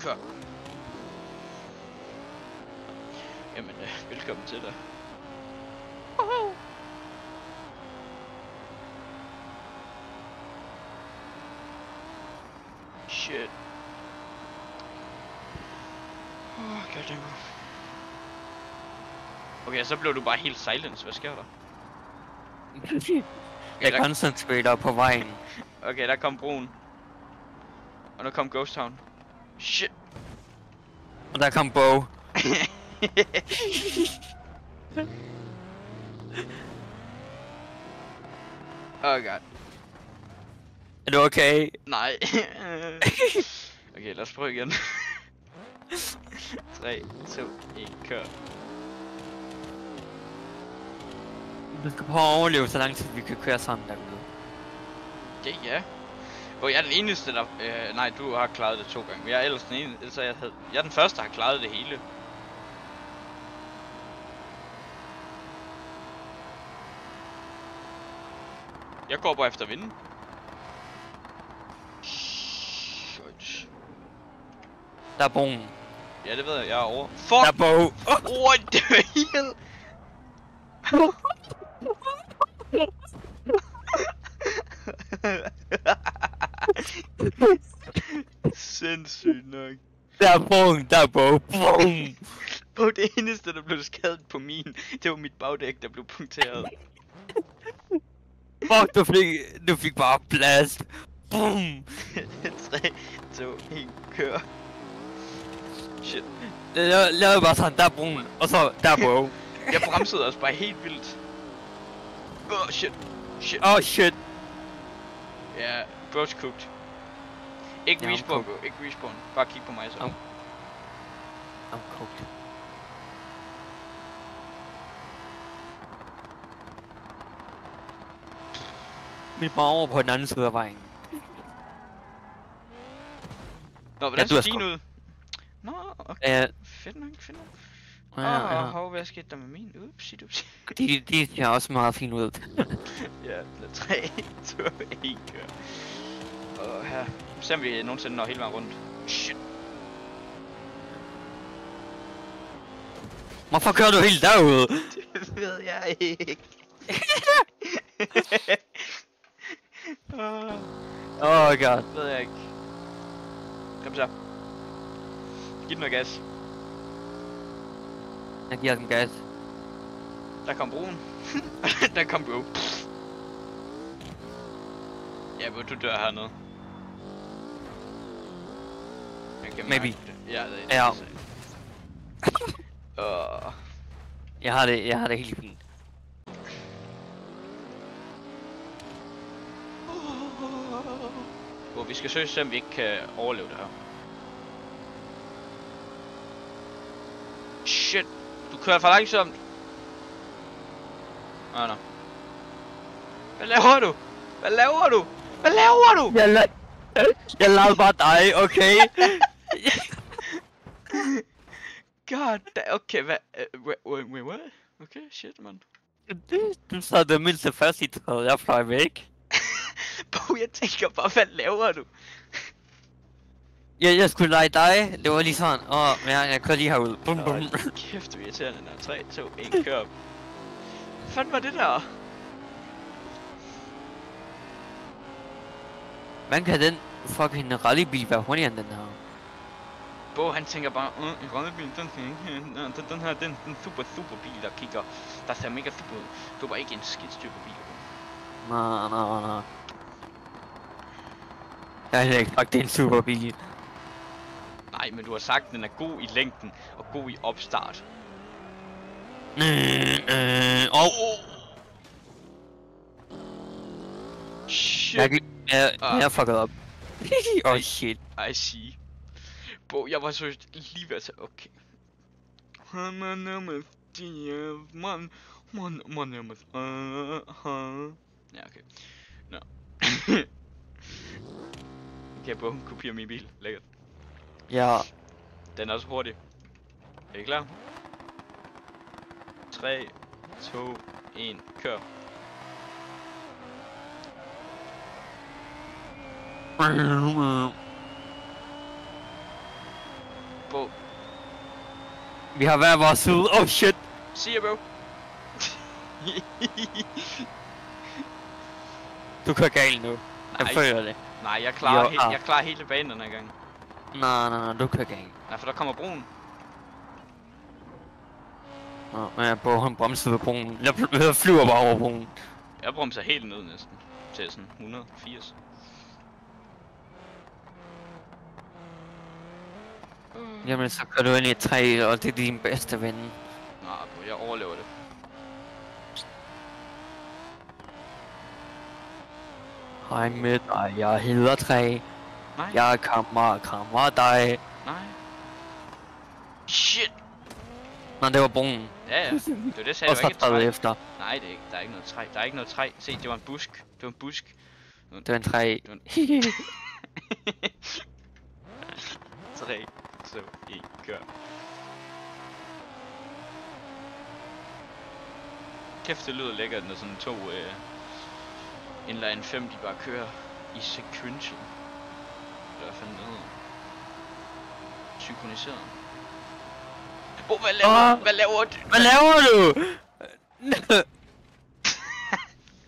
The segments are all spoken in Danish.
kør. Jamen, velkommen til dig. Shit. Goddamn. Okay, så blev du bare helt silence. Hvad sker der? Jeg koncentrerer på vejen. Okay, der kom broen. Og nu kom Ghost Town. Shit. Og der kom Bo. Oh god. Er du okay? Nej. Okay, lad os prøve igen. 3, 2, 1, kør. Du skal prøve at overleve så lang tid vi kan køre sammen derude. Det ja. Hvor jeg er den eneste der... nej, du har klaret det 2 gange. Men jeg er ellers den eneste... Så jeg er den første, der har klaret det hele. Jeg går bare efter at vinde. Shit. Der er broen. Ja, det ved jeg. Jeg er over. Fuck! Der er Bo. What the hell? Sindssygt nok. Der er broen. Der er Bo. Boom. På det eneste, der blev skadet på min, det var mit bagdæk, der blev punkteret. Fuck, du fik bare blast. Boom. 3, 2, 1, kør. Shit. Lav bare sådan, der er broen. Og så, der er Bo. Jeg bremsede også bare helt vildt. Oh shit. Shit. Oh shit. Ja, bro's cooked. Ikke Ja, respawn, bro. Ikke respawn. Bare kig på mig så. I'm cooked. Vi er bare over på den anden side af vejen. Nå, hvordan du ser er din ud? Nå, okay. Fedt nok, fedt nok. Hov, hvad skete der med min? Upsi, dupsi. De ser også meget fint ud. Ja, 3, 2, 1, kør. Og her. Se om vi nogensinde når hele vejen rundt. Shit. Hvorfor kører du helt derude? Det ved jeg ikke. Oh god. Det ved jeg ikke. Kom så. Giv den noget gas. Jeg giver den gas. Der kom broen. Der kom bro. Ja, hvor du dør hernede. Maybe. Ja, det er Ja. Jeg har det helt fint. Vi skal søge, så vi ikke kan overleve det her. Shit, du kører for langsomt. Nå. Hvad laver du? Hvad laver du? Hvad laver du? Jeg lavede bare dig, okay? God, okay, hvad? Wait, what? Okay, shit, man. Du sad det mindste først i træet, jeg fløj væk. Bo, jeg tænker bare, hvad laver du? Jeg skulle lege dig, det var lige sådan, jeg kører lige herud. Bum bum. Kæft, du er irriterende, der 3, 2, 1, kør. Hvad fanden var det der? Hvordan kan den fucking rallybil være hurtigere end den her? Bo, han tænker bare, en rallybil, den her, den super bil, der ser mega super ud. Du var ikke en skidt stykke bil. Nej. Jeg har ikke sagt, det er en super bil. Nej, men du har sagt, at den er god i længden og god i opstart. Shit. Jeg fucked op. Oh shit. I see. Bo, jeg var så lige ved at sige, okay. Han er nærmest man nærmest. Ja, okay. Nå. Okay, Bo, kopier min bil. Lækkert. Ja. Den er også hurtig. Er I klar? 3, 2, 1, kør. Vi har hver vores side. Oh shit. See you, bro. Du kører galt nu. Jeg Nej. føler det. Nej, jeg klarer, Jo, jeg klarer hele banen den her gang. Nej, du kører galt. Nej, for der kommer broen. Nå, men jeg på han bremser ved broen. Jeg flyver bare over broen. Jeg bremser helt ned næsten. Til sådan 180. Jamen så kører du ind i et træ, og det er din bedste ven. Nej, bro, jeg overlever det. Hej med dig, jeg hedder Træ. Nej. Jeg krammer dig. Nej. Shit. Nå, det var broen. Ja, ja. Det var det, sagde Og du så ikke et træde træ. efter. Nej, det er ikke. Der er ikke noget træ. Der er ikke noget træ. Se, det var en busk. Det var en busk. Det var en træ. Det var en... 3, 2, 1, kør. Kæft, det lyder lækkert, når sådan to inline 5, de bare kører i sequential. Hvad fanden det hedder? Synkroniseret. Hvad laver du? Hvad laver du? Hvad laver du?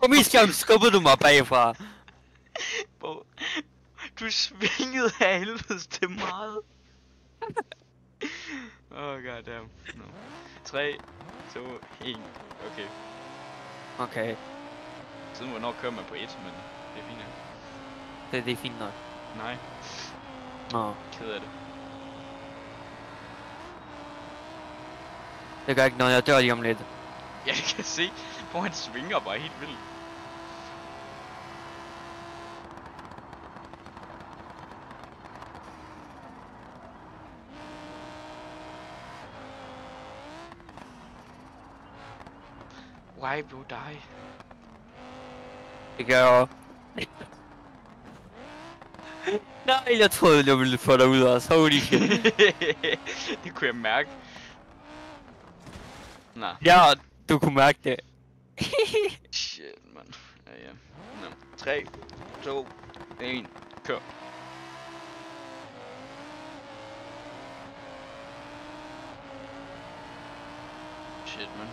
På min skærm skubbede du mig bagfra. Du svingede af helvedes til meget. Goddamn. No. 3, 2, 1. Okay. Okay, Siden hvornår kører man på 1, men det er fint. det er fint nok. Nej, Nå, ked af det. det gør ikke noget, jeg dør lige om lidt. Jeg kan se, hvor han svinger bare helt vildt. Why bro die? Det gør jeg også. Nej, jeg troede, jeg ville få dig ud også. Holy shit. Det kunne jeg mærke. Nå. Ja, du kunne mærke det. Shit, man. Ja. Nå. 3, 2, 1, kør. Shit, man.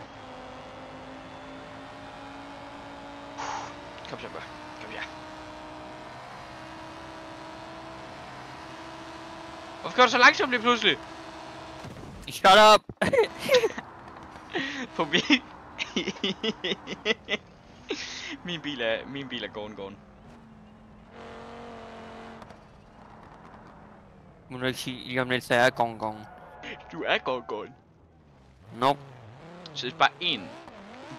Kom så, bro. Kom her. Hvorfor går du så langsomt lige pludselig? Shut up. På min... min bil er gåen. Må du ikke sige, lige om lidt, så er jeg gong. Du er gåen. Nope. Så det er bare én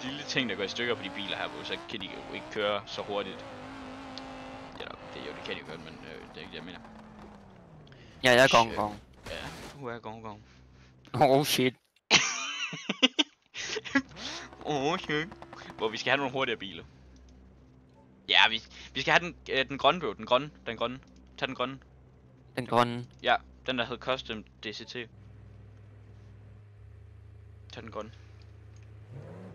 lille ting, der går i stykker på de biler her, hvor så kan de jo ikke køre så hurtigt. Ja, det kan de jo godt, men det er ikke det, jeg mener. Ja, jeg er gong. Ja, du er gåen. Oh shit. Shit. Hvor vi skal have nogle hurtigere biler. Ja, vi skal have den grønne, bro. Den grønne. Tag den grønne. Den grønne. Ja, den der hed Custom DCT. Tag den grønne.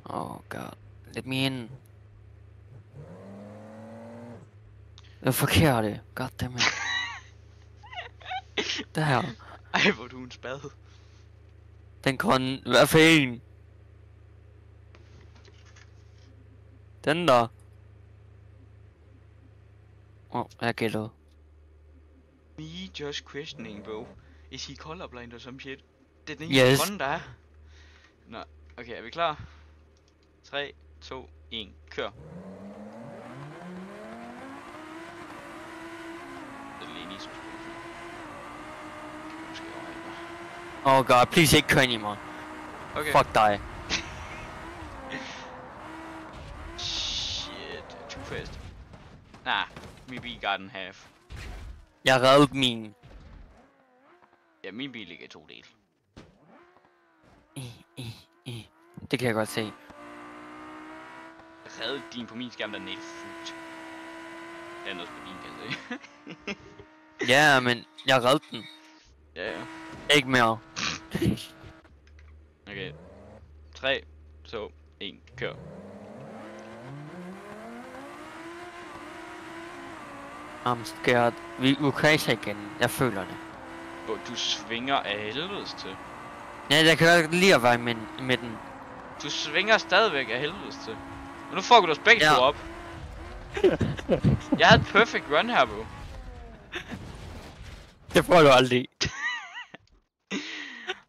Oh god. Let me in. Det er forkert. Goddammit. Der. Ej, hvor du er en spade. Den grønne. Hvad for en? Den der. Jeg gættede. Me just questioning, bro. Is he colorblind or some shit? Det er den Yes. grønne, der er. Nå, okay, er vi klar? 3, 2, 1, kør. Det er lige en isbus. Måske over Oh god, please ikke kør ind i mig. Okay. Fuck dig. Shit, too fast. Nah, min bil got en half. Jeg reddede min. Ja, min bil ligger i 2 dele. Det kan jeg godt se. Jeg reddede din på min skærm, der er net fuldt. Det er noget på din, kan jeg se. Ja, men jeg reddede den. Ja. Ikke mere. Okay. 3, 2, 1, kør. I'm scared. Vi crasher igen. Jeg føler det. Du svinger af helvedes til. Ja, jeg kan lige at være med den. Du svinger stadigvæk af helvedes til. Og nu fucker du os begge to op. Jeg havde et perfect run her, bro. Det får du aldrig.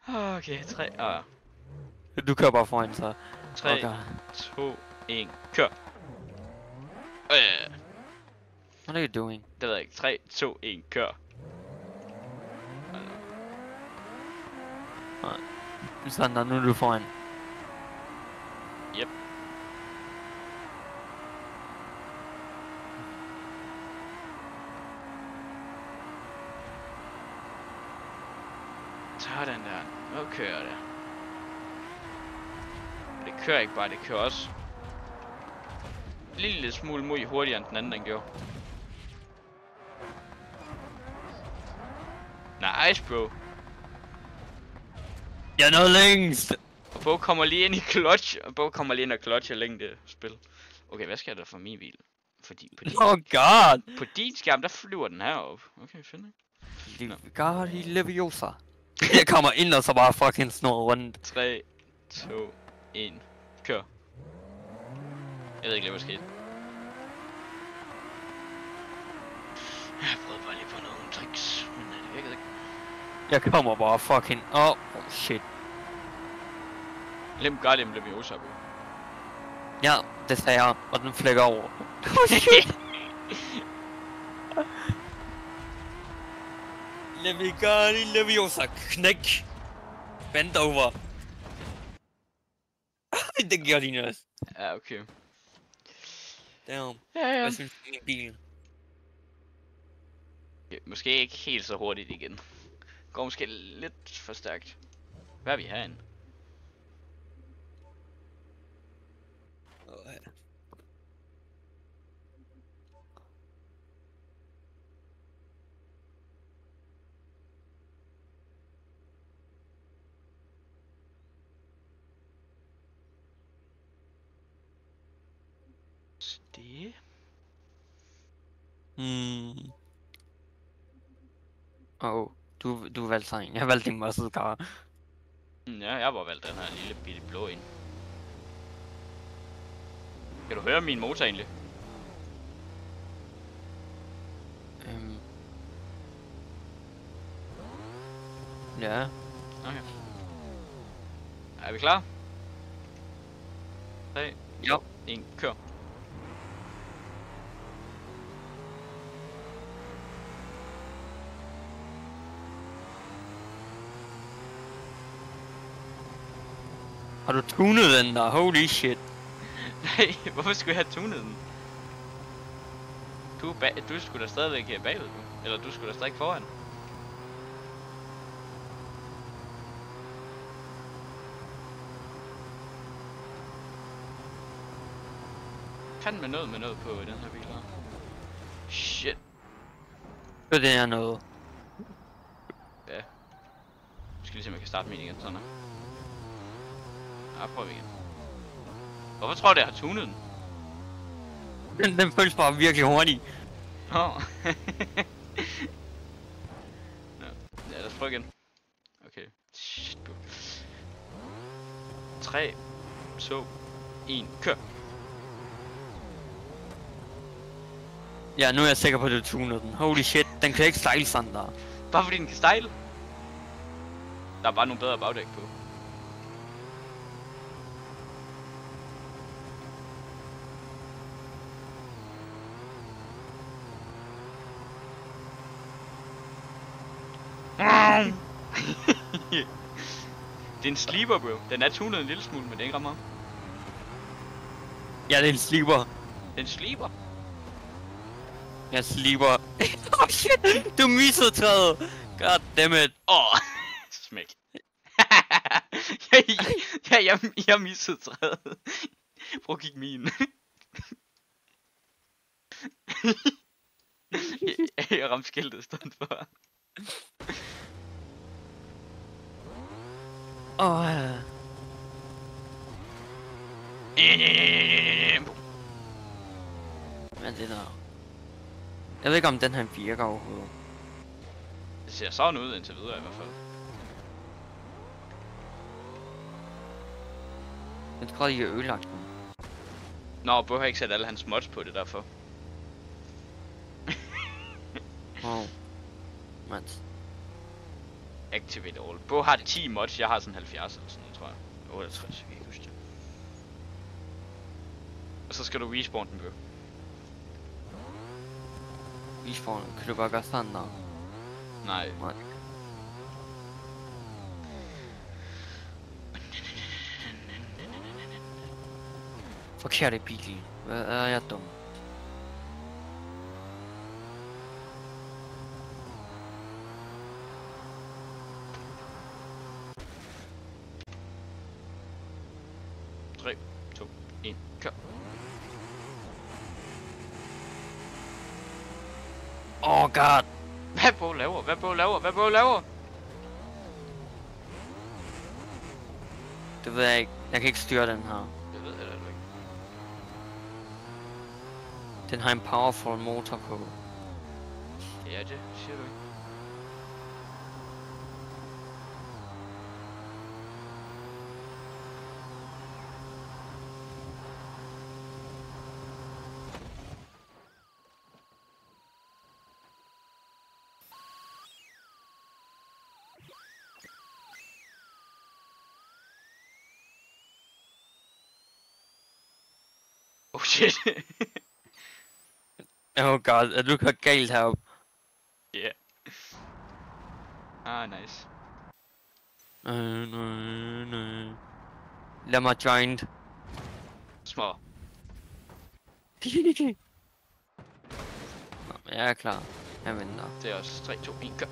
Okay, 3, Du kører bare foran, så. 3, Okay. 2, 1, kør. What are you doing? Det ved jeg ikke. 3, 2, 1, kør. Sådan der, nu er du foran. Yep. Sådan der. Nu kører det. Det kører ikke bare, det kører også en lille smule muy hurtigere end den anden, den gjorde. Nice, bro. Jeg nåede længst! Og Bo kommer lige ind i clutch, og Bo kommer lige ind og clutcher længde spil. Okay, hvad skal jeg da for min bil? Fordi på din, Oh god! på din skærm, der flyver den herop. Okay, fint. God, he leviosa. Jeg kommer ind og så bare fucking snor rundt. 3, 2, 1, kør. Jeg ved ikke lige, hvad der skete. Jeg prøvede bare lige på nogle tricks, men det virkede ikke. Jeg kommer bare fucking... Oh shit. Lem Guardian blev vi også på. Ja, det sagde jeg, og den flækker over. Levigari Leviosa, knæk! Bend over. Det gjorde de også. Ja, okay. Damn. Ja. Hvad synes du om min bil? Okay, måske ikke helt så hurtigt igen. Går måske lidt for stærkt. Hvad er vi herinde? Det. Du valgte sådan en. Jeg valgte en muscle car. Ja, jeg har bare valgt den her lille bitte blå en. Kan du høre min motor egentlig? Ja. Okay. Er vi klar? 3, Jo. 1, kør. Har du tunet den der? Holy shit. Nej, hvorfor skulle jeg have tunet den? Du skulle da stadigvæk bagved, eller du skulle da stadig foran. Kan med noget på den her bil her. Shit. Det er noget. Ja. Jeg skal lige se, om jeg kan starte min igen, sådan her. Ja, prøver vi igen. Hvorfor tror du, jeg har tunet den? Den føles bare virkelig hurtig. Åh. Ja, lad os prøve igen. Okay. Shit, bro. 3, 2, 1, kør. Ja, nu er jeg sikker på, at du tunede den. Holy shit, den kan ikke style sådan der. Bare fordi den kan style. Der er bare nogle bedre bagdæk på. Det er en sleeper, bro. Den er tunet en lille smule, men det er ikke ret meget. Ja, det er en sleeper. Det er en sleeper. Jeg sleeper. Oh shit, du missede træet. God dammit. Smæk. Jeg missede træet. Prøv at kigge min. Jeg ramte skiltet i stedet for. Men det der... Jeg ved ikke om den her virker overhovedet. Det ser sådan ud indtil videre i hvert fald. Jeg tror, I har ødelagt dem. Nå, Bo har ikke sat alle hans mods på det derfor. Wow. Mats. Activate all. Bo har 10 mods, jeg har sådan 70 eller sådan noget, tror jeg. 68, jeg kan ikke huske det. Og så skal du respawn den, Bo. Respawn, kan du bare gøre sådan der? Nej. Nej. Forkert i bilen. Hvad er jeg dum? Tre, 2, 1, kør. Oh god! Hvad Bo laver? Hvad Bo laver? Hvad Bo laver? Det ved jeg ikke. Jeg kan ikke styre den her. Jeg ved heller ikke. Den har en powerful motor på. Ja, det siger du ikke. Oh shit. Oh god, er du kørt galt heroppe? Yeah. Ah, nice. Lad mig join. Små. Nå, jeg er klar. Jeg venter. Det er også 3, 2, 1, kør.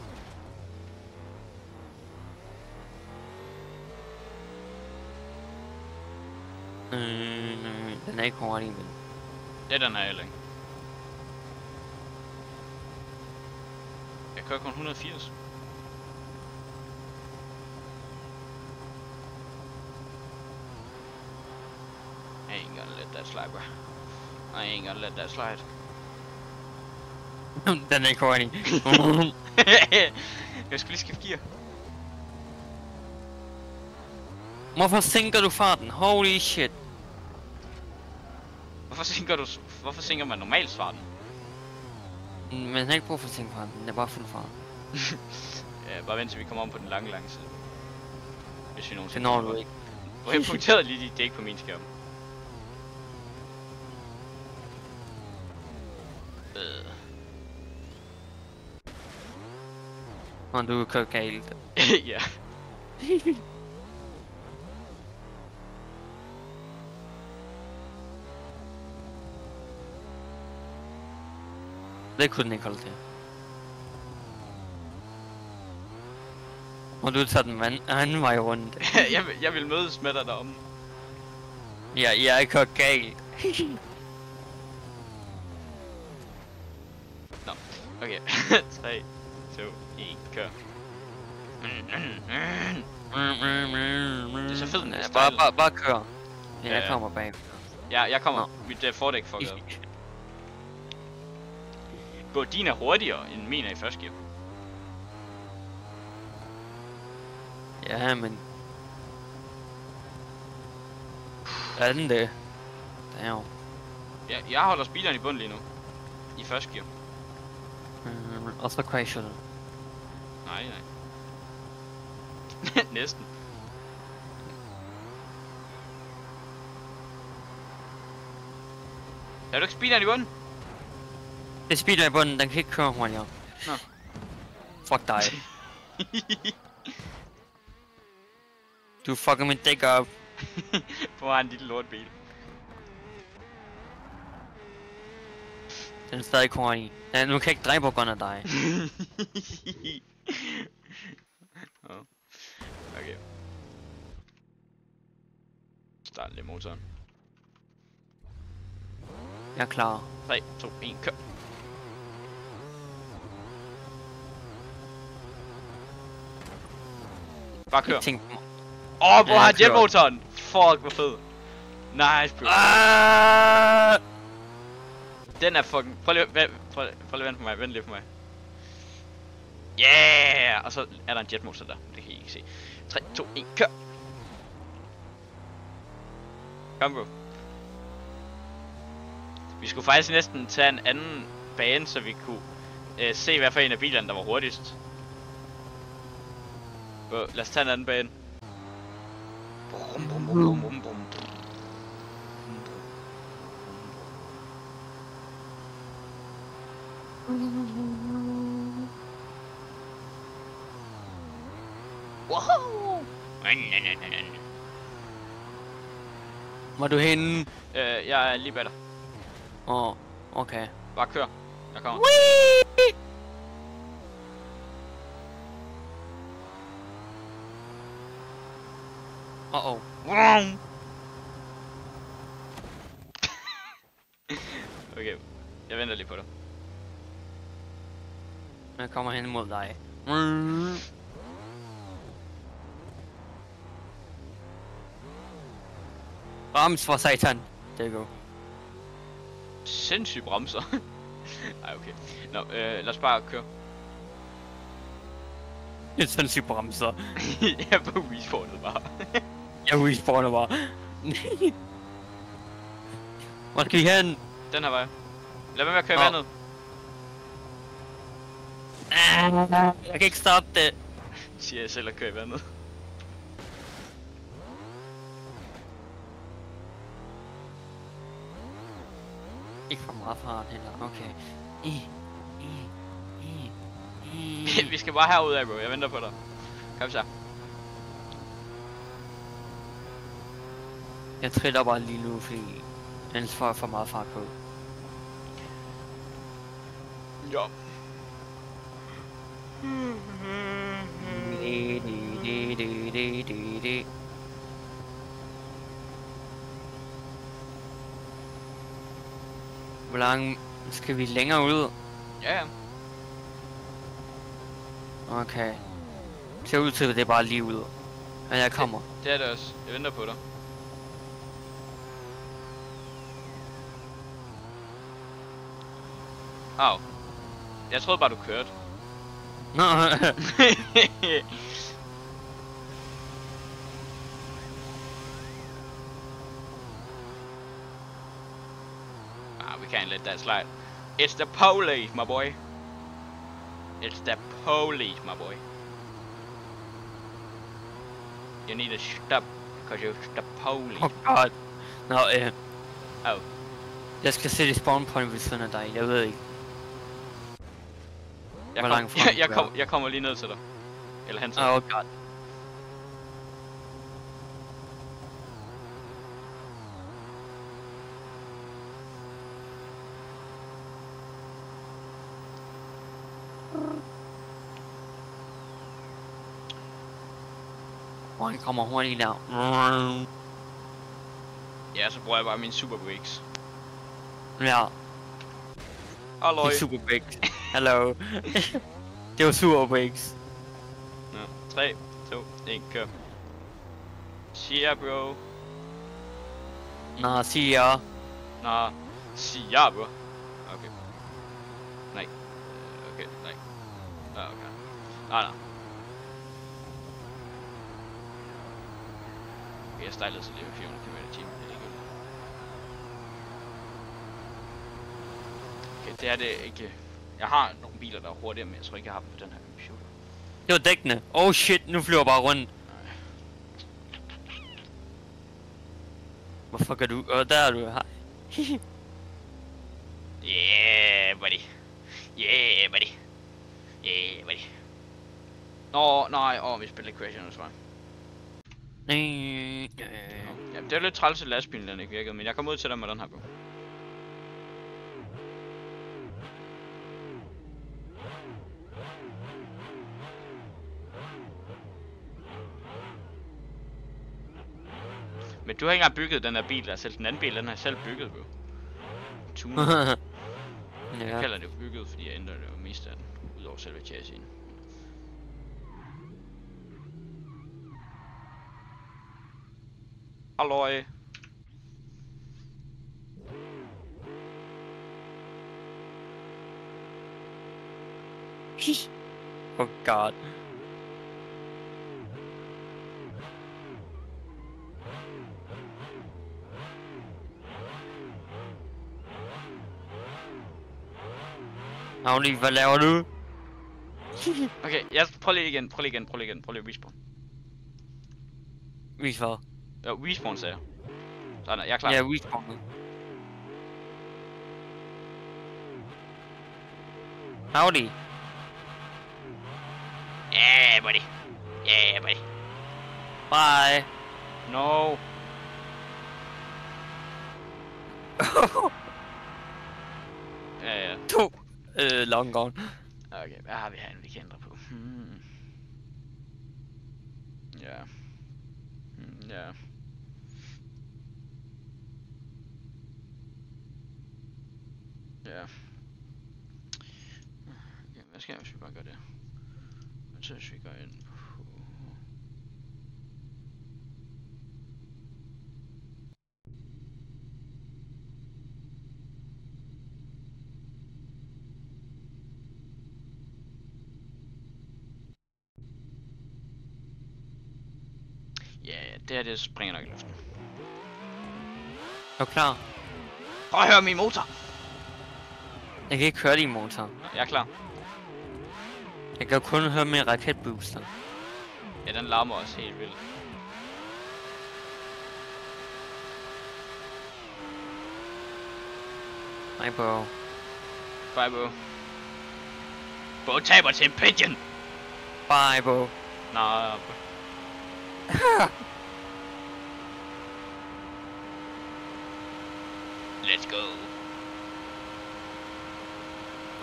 Den er ikke hurtig, men... Ja, den er jeg heller ikke. Jeg kører kun 180. I ain't gonna let that slide, bro. I ain't gonna let that slide. Den er ikke hurtig. Jeg skal lige skifte gear. Hvorfor sænker du farten? Holy shit. Hvorfor sænker man normalt farten? Man har ikke brug for at sænke farten, det er bare fuld fart. Ja, bare vent til vi kommer om på den lange side. Hvis vi Det nogensinde når kommer du op. ikke. Hvor jeg punkterede lige de dæk på min skærm. Og du kører galt. Ja. Det kunne den ikke holde til. Og du tager den anden vej rundt. jeg vil mødes med dig derom. Ja, jeg kører galt. Nå, okay. 3, 2, 1, kør. Det er så fedt, den er stejl. Bare kør. Ja, jeg Ja. kommer bag. Ja, jeg kommer. Nå. Mit fordæk fucker op. Gå, din er hurtigere end min er i første gear. Ja, men... Er den det? Damn. Ja, jeg holder speederen i bunden lige nu. I første gear. Og så crasher den. Nej. Næsten. Er du ikke speederen i bunden? Det speeder i bunden, den kan ikke køre hurtigere. Nå. Fuck dig. Du fucker min dæk op. Hvor har en lille lortbil? Den er stadig hurtig. Ja, nu kan jeg ikke dreje på grund af dig. Okay. Start lidt motoren. Jeg er klar. 3, 2, 1, kør. Bare kør. Tænk... Hvor Ja, har jeg kører. jetmotoren? Fuck, hvor fed. Nice, bro. Den er fucking... Prøv lige at vente på mig. Vent lige på mig. Yeah! Og så er der en jetmotor der. Det kan I ikke se. 3, 2, 1, kør. Kom, bro. Vi skulle faktisk næsten tage en anden bane, så vi kunne se, hvad for en af bilerne, der var hurtigst. Bro, lad os tage en anden bane. Brum, brum, brum, brum, brum, brum. Wow! Hvor er du henne? Jeg er lige bag dig. Åh, okay. Bare kør. Jeg kommer. Whee! Uh-oh. Okay, jeg venter lige på dig. Jeg kommer hen mod dig. Rams for satan. Det er godt. Sindssygt bremser. Ej, okay. Nå, lad os bare køre. Det er sindssygt bremser. Jeg er på respawnet bare. Jeg respawner bare. Hvor skal vi hen? Den her vej. Lad være med at køre i vandet. Jeg kan ikke stoppe det. Siger jeg selv at køre i vandet. Ikke for meget fart heller. Okay. Vi skal bare herud af, bro. Jeg venter på dig. Kom så. Jeg triller bare lige nu, fordi ellers får jeg for meget fart på. Ja. Hvor langt skal vi længere ud? Ja, ja. Okay. Det ser ud til, at det er bare lige ud. Men jeg kommer. Det er det også. Jeg venter på dig. Au. Jeg troede bare, du kørte. Nå. We can't let that slide. It's the police, my boy. It's the police, my boy. You need to stop, because you're the police. Oh god. Nå, Oh. jeg skal sætte spawn point ved siden af dig. Jeg ved ikke. Jeg, Hvor kom, langt frem jeg kommer lige ned til dig. Eller hen til Oh dig. god. Han kommer hurtigt der. Ja, så bruger jeg bare min super brakes. Ja, Halløj. det er super breaks. Hello. Det var super breaks. Ja. 3, 2, 1, kør. Siger, bro. Nå, siger jeg. Nå, siger, bro. Okay. Nej. Okay, nej. Okay. Nej. Okay, jeg stejlede så lige med 400 km/t. Okay, det er det ikke. Jeg har nogle biler, der er hurtigere, men jeg tror ikke, jeg har dem på den her computer. Det var dækkende. Oh shit, nu flyver jeg bare rundt. Hvorfor kan du? Der er du her. Yeah, buddy. Yeah, buddy. Yeah, buddy. Nå, nej, vi spiller Crash nu, tror jeg. Ja, det er lidt træls, at lastbilen den ikke virkede, men jeg kom ud til dig med den her, bro. Men du har ikke engang bygget den her bil, der selv den anden bil, den har jeg selv bygget, bro. Tuner. Jeg kalder det bygget, fordi jeg ændrer det jo mest af den, udover selve chassisen. Halløj. Oh god. Audi, hvad laver du? Okay, prøv lige igen. Prøv lige at respawn. Vis hvad? Ja, respawn sagde jeg. Sådan, jeg er klar. Ja, respawn nu. Audi. Yeah, buddy. Yeah, buddy. Bye. No. Ja. 2. Long gone. Okay, hvad har vi herinde, vi kan ændre på? Ja. Ja. Ja. Hvad skal jeg, hvis vi bare gør det? Så hvis vi går ind på... Ja, det her, det springer nok i luften. Er du klar? Prøv at høre min motor! Jeg kan ikke høre din motor. Jeg er klar. Jeg kan kun høre min raketbooster. Ja, den larmer også helt vildt. Nej, bro. Bye, bro. Bro taber til en pigeon! Bye, bro. Nej, bro. Let's go.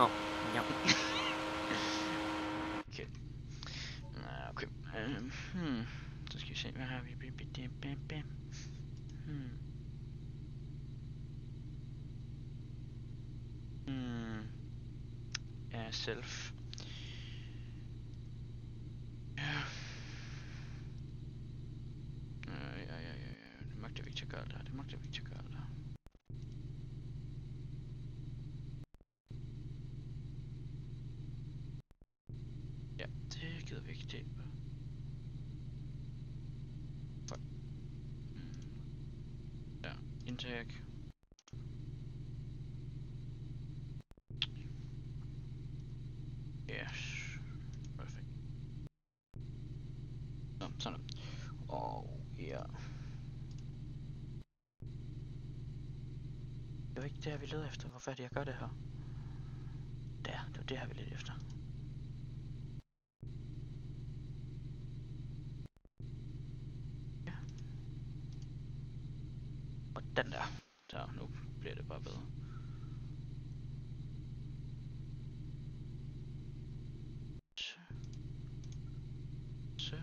Åh, ja. Okay. Okay. Så skal vi se, hvad har vi? Ja, self. Ja. Det magter vi ikke at gøre det her. Ja, det gider vi ikke. Det. Fuck. Ja, intake. Yes. Perfekt. Nå, sådan. Og ja. Det var ikke det her, vi leder efter. Hvorfor er det, jeg gør det her? Der, det var det her, vi leder efter. Ja. Og den der. Så nu bliver det bare bedre. Så.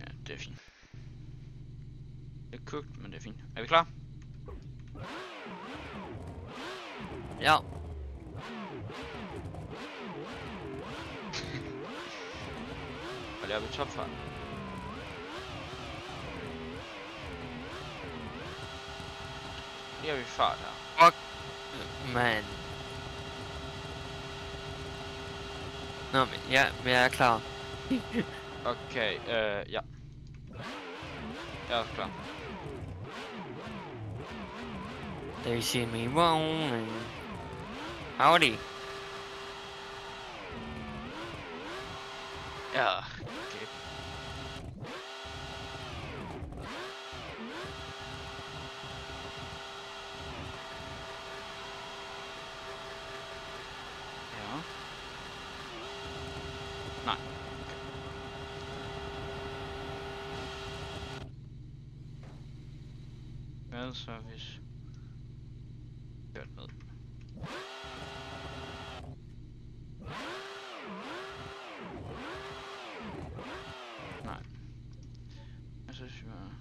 Ja, det er fint. Det er kogt, men det er fint. Er vi klar? Ja. Og laver vi topfart. Lige har vi fart her. Fuck. Man. Nå, men jeg er klar. Okay, ja. Jeg er også klar. They see me rolling. Howdy. Ja, okay. Ja. Nej. Hvad så hvis... Kørt ned. Nej. Jeg synes vi var...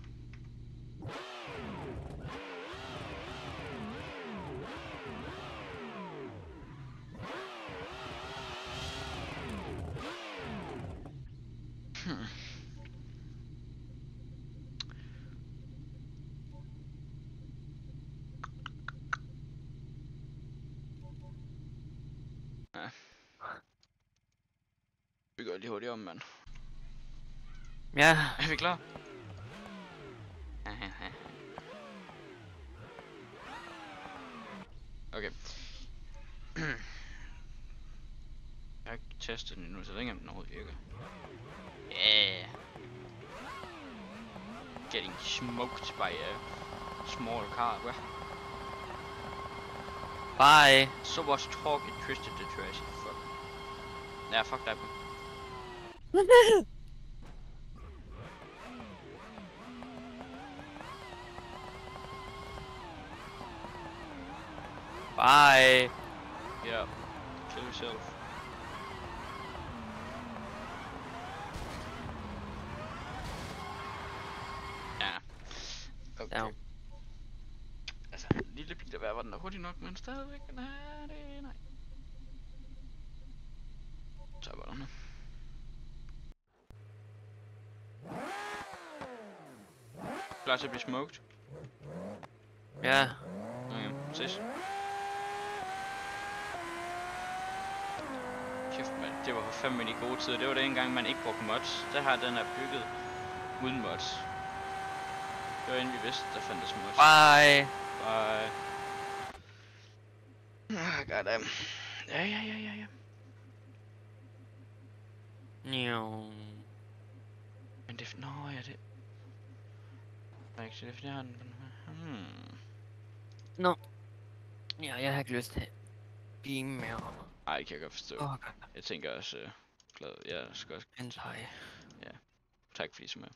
Ja. Vi går lige hurtigt om, mand. Ja. Er vi klar? Okay. Jeg har ikke testet den endnu, så jeg ved ikke, om den overhovedet virker. Yeah. Getting smoked by a small car, bro. Bye. So much talk it twisted the trash. Fuck. Ja, fuck dig, bro. Bye. Yeah. Kill yourself. Ja. Okay. Down. Altså, en lille bil der var den der hurtig nok, men stadigvæk, nej, det nej. Så var der nu. Klar til at blive smoked? Ja. Okay, ses. Kæft mand, det var for fandme de gode tider. Det var det engang man ikke brugte mods. Der har den her bygget uden mods. Det var inden vi vidste, der fandtes mods. Bye. Bye. Goddamn. Ja. Jo. Men det... Nå ja, det... Jeg ikke definere den. Nå. Ja, jeg har ikke lyst til beam mere. Ej, det kan jeg godt forstå. Okay. Jeg tænker også... glad. Jeg skal også... Hentai. Tak fordi I så med.